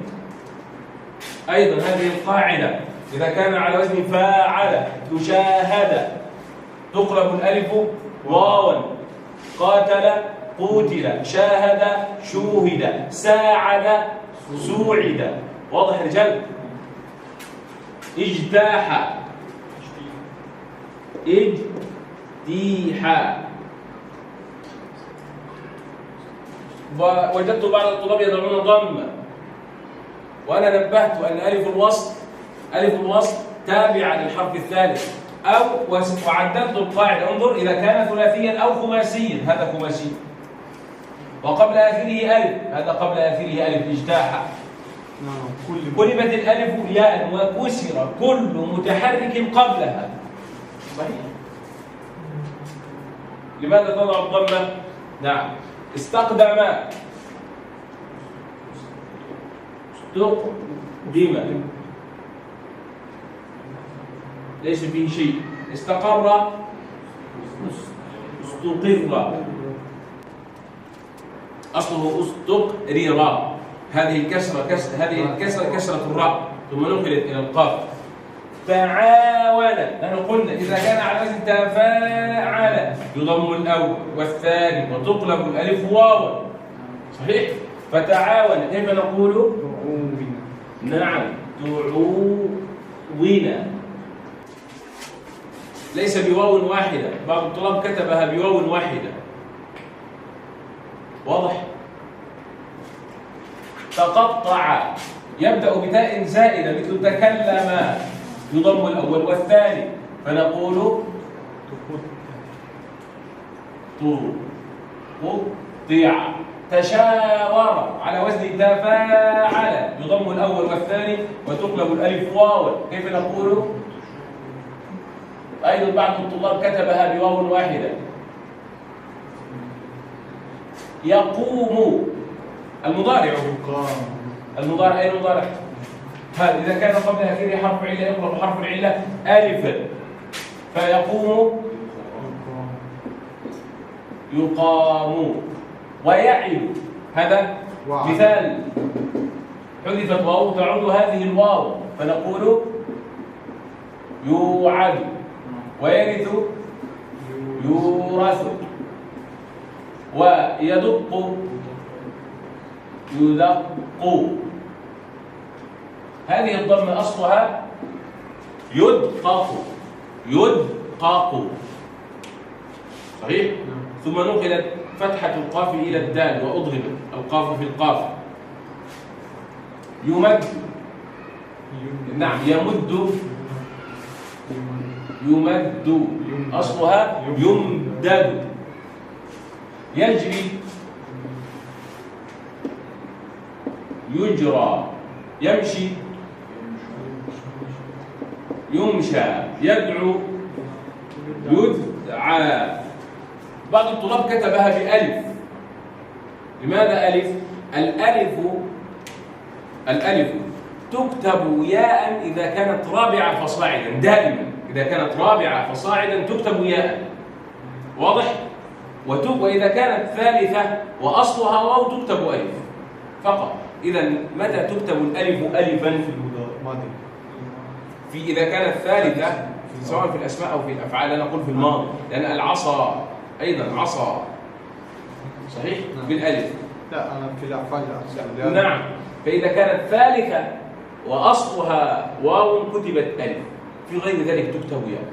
أيضا هذه القاعدة إذا كان على وزن فاعل تشاهد، تقلب الألف واوا. قاتل قوتل، شاهد شوهد، ساعد سوعد. واضح يا رجال؟ اجتاح اجتيح. وجدت بعض الطلاب يضعون ضمه، وأنا نبهت أن ألف الوصل تابعة للحرف الثالث، أو وعدلت القاعدة. انظر إذا كان ثلاثيا أو خماسيا، هذا خماسي، وقبل آخره ألف، هذا قبل آخره ألف. اجتاح. قلبت الألف ياء وكسر كل متحرك قبلها. صحيح. لماذا تضع الضمة؟ نعم. استقدم استقدم ليس فيه شيء. استقر استقر، أصله استقرر. هذه الكسرة كسرة الراء ثم نقلت إلى القاف. تعاون، نحن قلنا إذا كان على وزن تفاعل يضم الأول والثاني وتقلب الألف واوا. صحيح؟ فتعاون كيف نقول؟ نعم تعوون. ليس بواو واحدة، بعض الطلاب كتبها بواو واحدة. واضح؟ تقطع يبدأ بتاء زائدة مثل تكلم، يضم الأول والثاني، فنقول قطع. تشاور على وزن تفاعل، يضم الأول والثاني وتقلب الألف واوا، كيف نقول؟ أيضا بعض الطلاب كتبها بواو واحدة. يقوم المضارع. أي المضارع؟ هذا إذا كان قبل آخره حرف علة يقلب حرف العلة ألفا، فيقوم يقام. ويعل هذا مثال، حذفت واو تعود هذه الواو فنقول يوعد. ويرث يورث. ويدق يدق. هذه الضمة أصلها يدقق. صحيح؟ ثم نقلت فتحة القاف إلى الدال وأضغمت القاف في القاف. يمد، نعم يمد أصلها يمدد. يجري يجرى. يمشي يمشى. يدعو يدعى. بعض الطلاب كتبها بألف. لماذا ألف؟ الألف تكتب ياء إذا كانت رابعة فصاعدا، دائما إذا كانت رابعة فصاعدا تكتب ياء. واضح؟ وإذا كانت ثالثة وأصلها واو تكتب ألف فقط. إذا متى تكتب الألف ألفا؟ في الماضي. إذا كانت ثالثة سواء في الأسماء أو في الأفعال، أنا أقول في الماضي، لأن العصا أيضا عصا. صحيح؟ بالألف. لا أنا في الأفعال لا. نعم. فإذا كانت ثالثة وأصلها واو كتبت ألف، في غير ذلك تكتب ياء.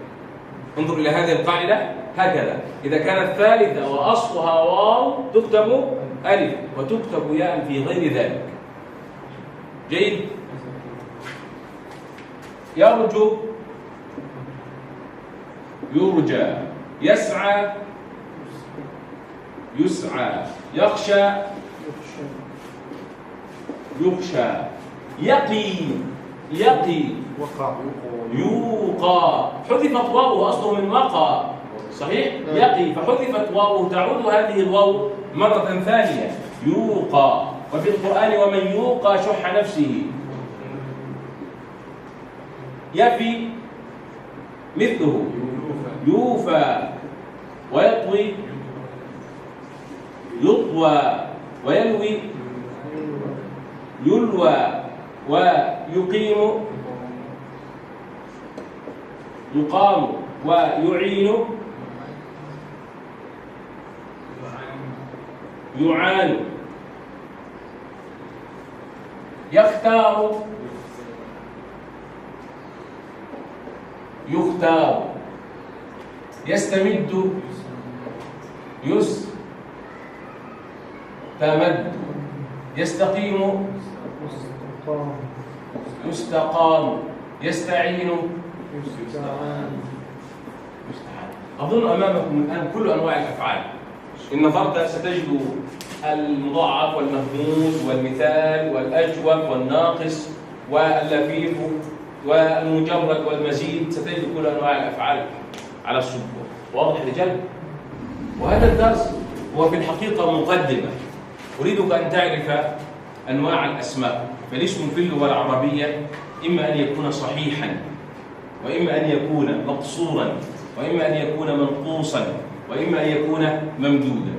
انظر إلى هذه القاعدة هكذا، إذا كانت ثالثة وأصلها واو تكتب ألف وتكتب ياء في غير ذلك. جيد؟ يرجو يرجى. يسعى يسعى. يخشى يخشى. يقي يقي. وقع. يوقى. حذفت واو أصله من وقى، صحيح؟ يقي فحذفت واو، تعود هذه الواو مرة ثانية. يوقى. وفي القرآن ومن يوقى شح نفسه. يفي مثله يوفى. ويطوي يطوى. ويلوي يلوى. ويقيم يقام. ويعين يعان. يختار يختار. يستمد يستمد. يستقيم يستقام. يستعين يستعان. أظن أمامكم الآن كل أنواع الأفعال. إن نظرت ستجد المضاعف والمهموز والمثال والأجوف والناقص واللفيف والمجرد والمزيد، ستجد كل أنواع الأفعال على السبوع. واضح يا رجال؟ وهذا الدرس هو في الحقيقة مقدمة. أريدك أن تعرف أنواع الأسماء. فالاسم في اللغة العربية إما أن يكون صحيحا، وإما أن يكون مقصورا، وإما أن يكون منقوصا، وإما أن يكون ممدودا.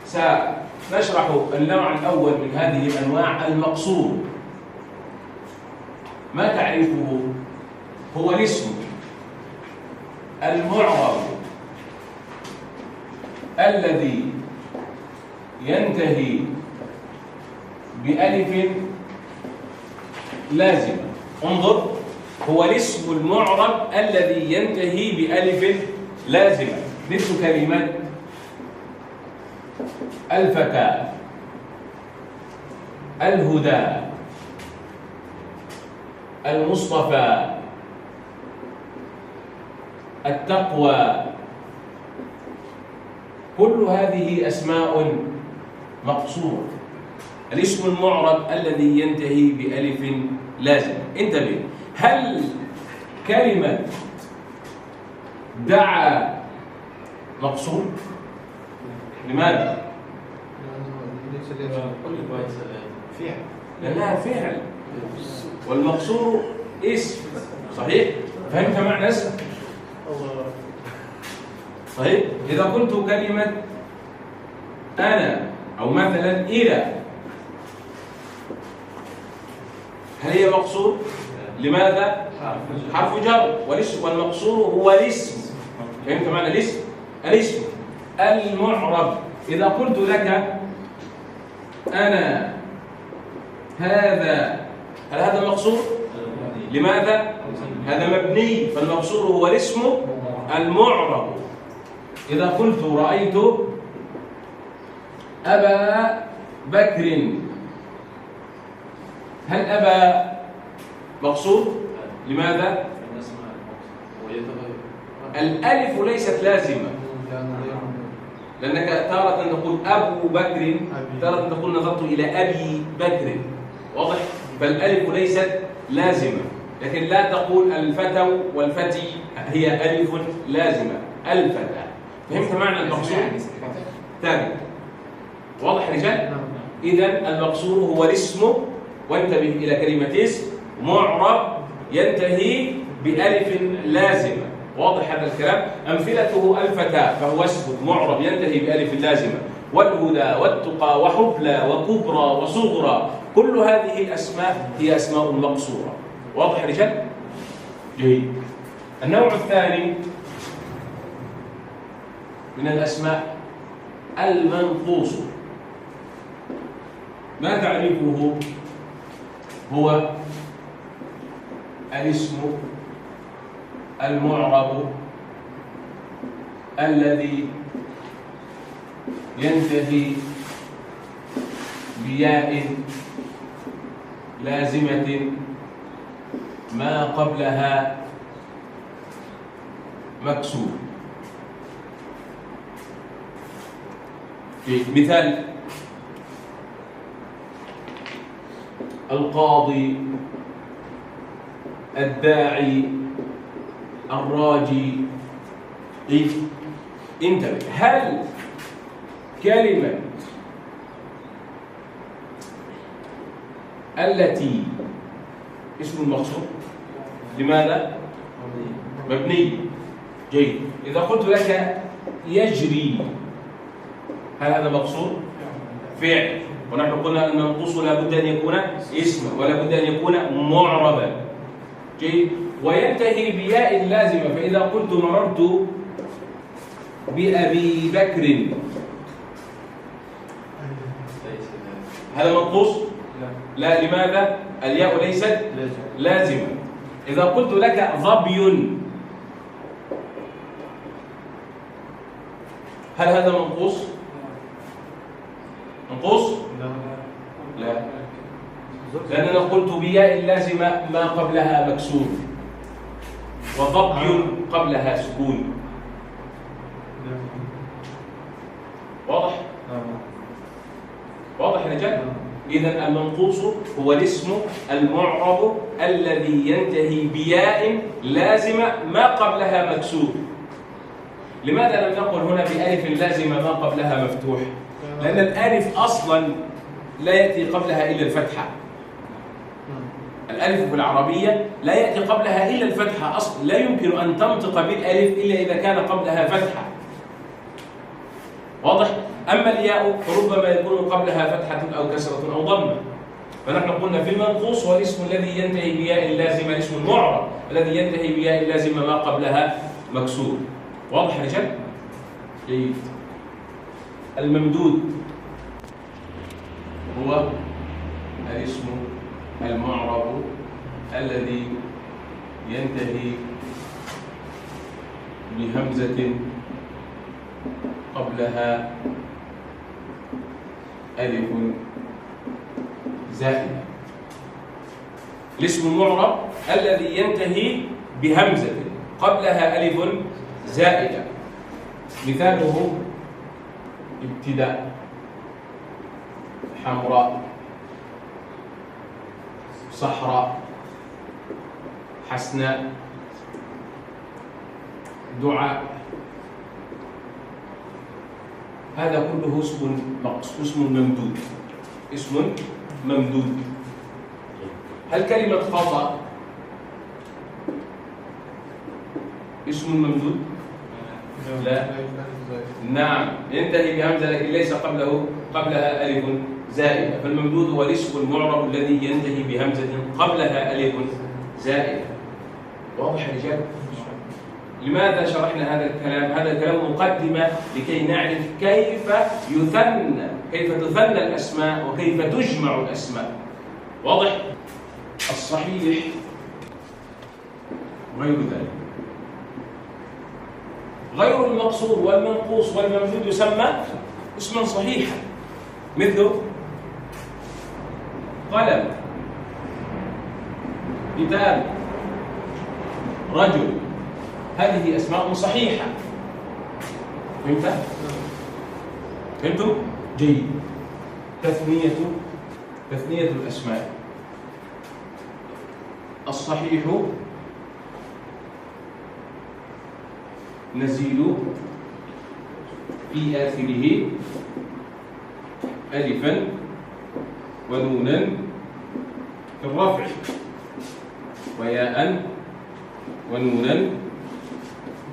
سنشرح النوع الأول من هذه الأنواع، المقصور. ما تعريفه؟ هو الاسم المعرب الذي ينتهي بألف لازمة. انظر، هو الاسم المعرب الذي ينتهي بألف لازمة، مثل كلمة الفتى، الهدى، المصطفى، التقوى. كل هذه أسماء مقصورة. الاسم المعرب الذي ينتهي بألف لازم. انتبه، هل كلمة دعا مقصور؟ لماذا؟ لأنها فعل، والمقصور اسم. صحيح؟ فهمت معنى اسم؟ صحيح؟ إذا قلت كلمة أنا أو مثلا إلى، هل هي مقصور؟ لماذا؟ حرف جر، والمقصور هو الاسم. فهمت معنى الاسم؟ الاسم المعرب. إذا قلت لك أنا هذا، هل هذا مقصور؟ لماذا؟ هذا مبني، فالمقصور هو الاسم المعرب. إذا قلت رأيت أبا بكر، هل أبا مقصور؟ لماذا؟ الألف ليست لازمة، لأنك تارة تقول أبو بكر، تارة تقول نظرت إلى أبي بكر. واضح؟ فالألف ليست لازمة، لكن لا تقول الفتى والفتي هي ألف لازمة. الفتى. فهمت معنى المقصور؟ تاني. واضح يا رجال؟ إذن المقصور هو الاسم، وانتبه إلى كلمة اسم معرب ينتهي بألف لازمة. واضح هذا الكلام؟ أمثلته الفتى فهو اسم معرب ينتهي بألف لازمة، والهدى والتقى وحبلى وكبرى وصغرى، كل هذه الأسماء هي أسماء مقصورة. واضح يا رجال؟ جيد. النوع الثاني من الأسماء المنقوص. ما تعريفه؟ هو الاسم المعرب الذي ينتهي بياء لازمة ما قبلها مكسور. مثال: القاضي، الداعي، الراجي. انتبه، هل كلمة التي اسم المقصود لماذا؟ مبني. جيد. إذا قلت لك يجري، هل هذا مقصود؟ فعل، ونحن قلنا أن المنقوص لا بد أن يكون اسما ولا بد أن يكون معربا. جيد. وينتهي بياء لازمة، فإذا قلت مررت بأبي بكر، هذا منقوص؟ لا. لماذا؟ الياء ليست لازمة. إذا قلت لك ظبي، هل هذا منقوص؟ منقوص؟ لا، لأننا قلت بياء لازمة ما قبلها مكسور، وظبي قبلها سكون. واضح؟ واضح يا رجال؟ إذا المنقوص هو الاسم المعرب الذي ينتهي بياء لازمة ما قبلها مكسور. لماذا لم نقل هنا بألف لازمة ما قبلها مفتوح؟ لأن الألف أصلا لا يأتي قبلها إلا الفتحة. الألف في العربية لا يأتي قبلها إلا الفتحة أصلا، لا يمكن أن تنطق بالألف إلا إذا كان قبلها فتحة. واضح؟ أما الياء فربما يكون قبلها فتحة أو كسرة أو ضمة. فنحن قلنا في المنقوص هو الاسم الذي ينتهي بياء لازمة، الاسم المعرب الذي ينتهي بياء لازمة ما قبلها مكسور. واضح يا رجال؟ جيد. الممدود هو الاسم المعرب الذي ينتهي بهمزة قبلها ألف زائدة. الاسم المعرب الذي ينتهي بهمزة قبلها ألف زائدة. مثاله: ابتداء، حمراء، صحراء، حسناء، دعاء. هذا كله اسم ممدود. اسم ممدود. هل كلمة خطأ اسم ممدود؟ لا. نعم، ينتهي بهمزة لكن ليس قبلها ألف زائدة. فالممدود هو الاسم المعرب الذي ينتهي بهمزة قبلها ألف زائدة. واضح يا رجال؟ لماذا شرحنا هذا الكلام؟ هذا الكلام مقدمة لكي نعرف كيف تثنى الأسماء وكيف تجمع الأسماء. واضح؟ الصحيح غير ذلك. غير المقصور والمنقوص والممدود يسمى اسما صحيحا، مثل قلم، كتاب، رجل. هذه أسماء صحيحة. فهمتم؟ جيد. تثنية الأسماء. الصحيح نزيل في آخره ألفا ونونا في الرفع، وياء ونونا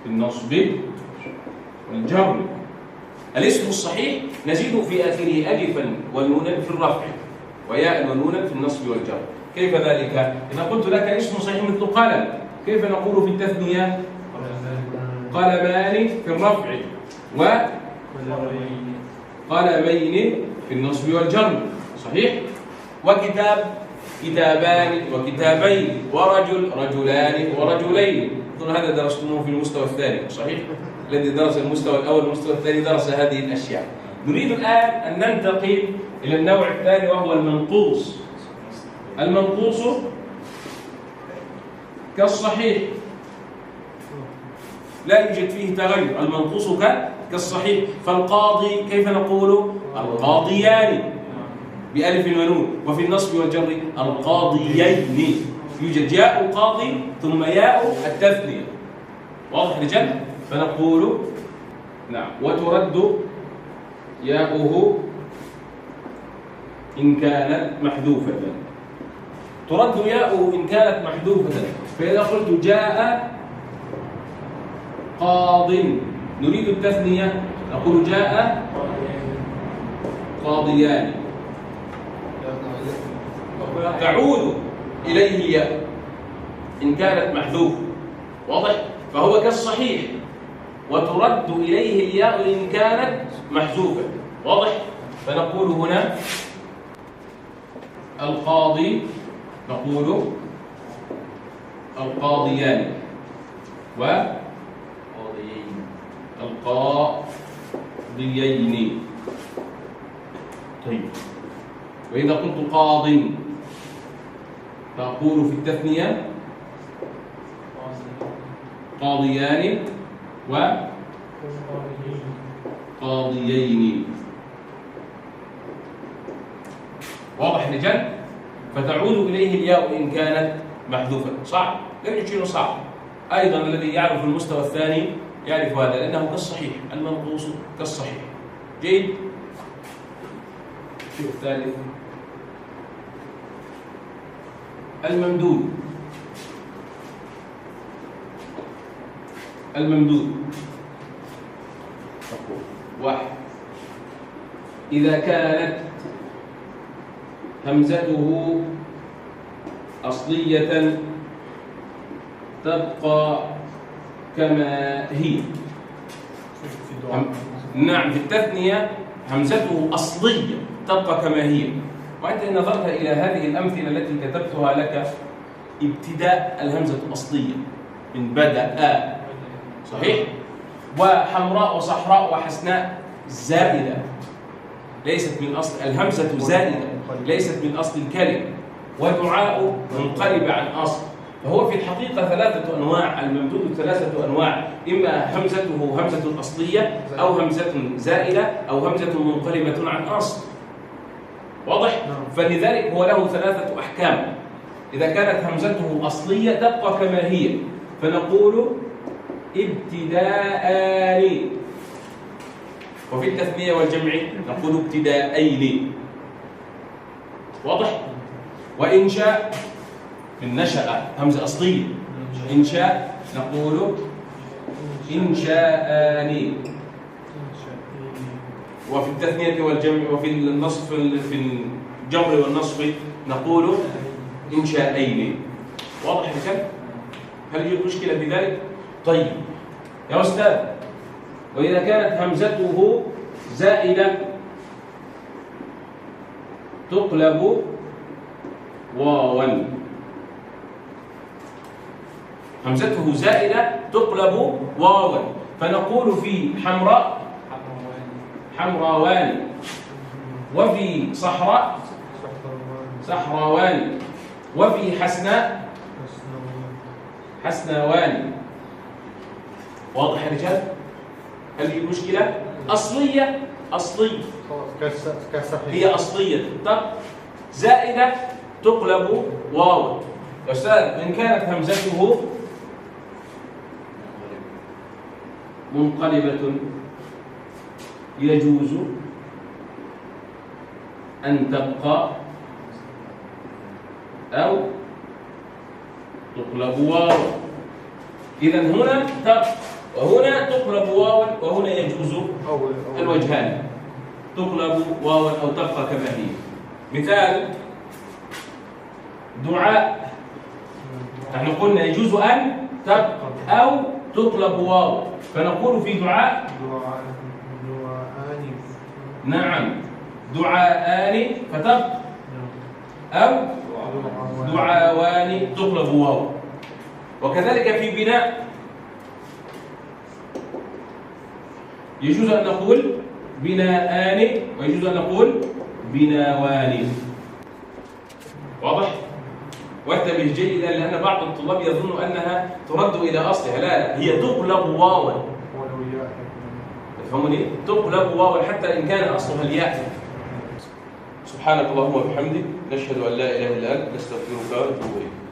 في النصب والجر. الاسم الصحيح نزيد في آخره ألفا ونونا في الرفع، وياء ونونا في النصب والجر. كيف ذلك؟ إذا قلت لك اسم صحيح مثل قلم، كيف نقول في التثنية؟ قلمان في الرفع، وقلمين في النصب والجر. صحيح؟ وكتاب، كتابان وكتابين، ورجل، رجلان ورجلين. هذا درستموه في المستوى الثاني. صحيح؟ الذي درس المستوى الأول والمستوى الثاني درس هذه الأشياء. نريد الآن أن ننتقل إلى النوع الثاني وهو المنقوص. المنقوص كالصحيح لا يوجد فيه تغير. المنقوص كالصحيح. فالقاضي كيف نقول؟ القاضيان بألف ونون. وفي النصب والجر القاضيين، يوجد ياء القاضي ثم ياء التثنية. واضح رجال؟ فنقول نعم. وترد ياؤه إن كانت محذوفة. ترد ياؤه إن كانت محذوفة. فإذا قلت جاء قاض نريد التثنية نقول جاء قاضيان، تعود إليه الياء إن كانت محذوفة. واضح؟ فهو كالصحيح وترد إليه الياء إن كانت محذوفة. واضح؟ فنقول هنا القاضي، نقول القاضيان والقاضيين. طيب، وإذا قلت قاض فأقول في التثنية قاضيان وقاضيين. واضح رجال؟ فتعود إليه الياء إن كانت محذوفة. صعب؟ لم يجي صعب. أيضا الذي يعرف المستوى الثاني يعرف هذا لأنه كالصحيح، المنقوص كالصحيح. جيد؟ شوف الثالث الممدود. الممدود واحد، إذا كانت همزته أصلية تبقى كما هي. نعم، في التثنية همزته أصلية تبقى كما هي. وأنت إن نظرت إلى هذه الأمثلة التي كتبتها لك ابتداء الهمزة أصلية من بدأ، صحيح؟ وحمراء وصحراء وحسناء زائدة ليست من أصل الهمزة، زائدة ليست من أصل الكلمة. ودعاء منقلب عن أصل. فهو في الحقيقة ثلاثة أنواع. الممدود ثلاثة أنواع، إما همزته همزة أصلية أو همزة زائدة أو همزة منقلبة عن أصل. واضح؟ فلذلك هو له ثلاثة أحكام. إذا كانت همزته أصلية تبقى كما هي، فنقول ابتداءان. وفي التثنية والجمع نقول ابتداءين. واضح؟ وإنشاء من نشأ همزة أصلية، إنشاء نقول إنشاءان. وفي التثنية والجمع وفي النصف في الجمع والنصب نقول إنشاءين. واضح كده؟ هل يوجد مشكلة في ذلك؟ طيب يا أستاذ، وإذا كانت همزته زائدة تقلب واوا. همزته زائدة تقلب واوا، فنقول في حمراء حمراوان، وفي صحراء صحراوان، وفي حسناء حسناوان. واضح يا رجال؟ هل في مشكلة؟ أصلية أصلية هي أصلية. طب زائدة تقلب واو. يا أستاذ، إن كانت همزته منقلبة يجوز أن تبقى أو تقلب واو. إذن هنا تبقى وهنا تقلب واو، وهنا يجوز الوجهان، تقلب واو أو تبقى كما هي. مثال دعاء، نحن قلنا يجوز أن تبقى أو تقلب واو، فنقول في دعاء نعم دعاءان فتبقى، أو دعاوان تقلب واو. وكذلك في بناء يجوز أن نقول بناءان ويجوز أن نقول بناوان. واضح؟ وانتبه جيدا، لأن بعض الطلاب يظن أنها ترد إلى أصلها. لا، هي تقلب واوا. تفهموني؟ تقلب واو حتى إن كان أصلها الياء. سبحانك اللهم وبحمدك، نشهد أن لا إله إلا أنت، نستغفرك ونتوب إليك.